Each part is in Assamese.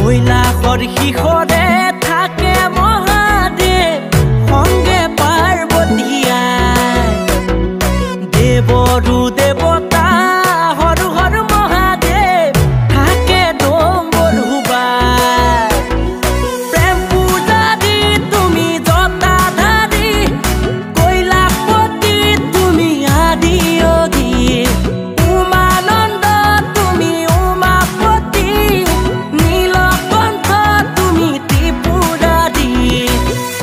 কৈলাশৰ শিখৰে থাকে মহাদেৱ সংগে পাৰ্বতী আই দেৱৰো দেৱতা হৰ হৰ মহাদেৱ থাকে ডম্বৰুবাই প্ৰেম পূজাৰী তুমি জটাধাৰী কৈলাশপতি তুমি আদি অদি উমানন্দ তুমি উমাপতি নীলকণ্ঠ তুমি ত্ৰিপুৰাৰী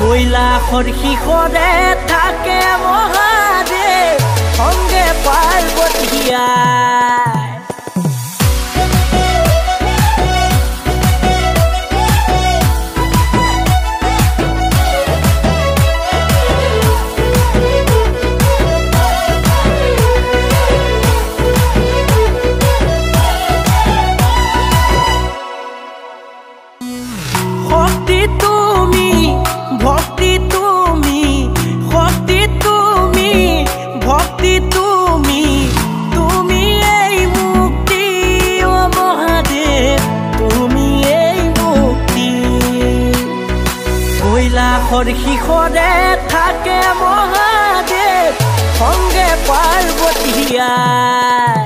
কৈলাশৰ শিখৰে থাকে মহাদেৱ সংগে পাৰ্বতী আই শক্তি তুমি ভক্তি তুমি শক্তি তুমি ভক্তি তুমি তুমি এই মুক্তি ও মহাদেৱ তুমি এই মুক্তি কৈলাশৰ শিখৰে থাকে মহাদেৱ সংগে পাৰ্বতী আই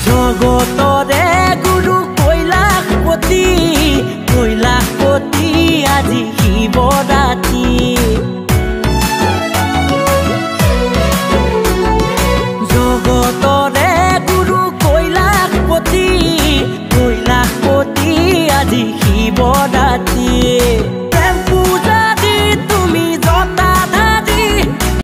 জগতৰে গুৰু কৈলাশপতি কৈলাশপতি আজি শিৱৰাত্ৰি জগতৰে গুৰু কৈলাশপতি কৈলাশপতি আজি শিৱৰাত্ৰি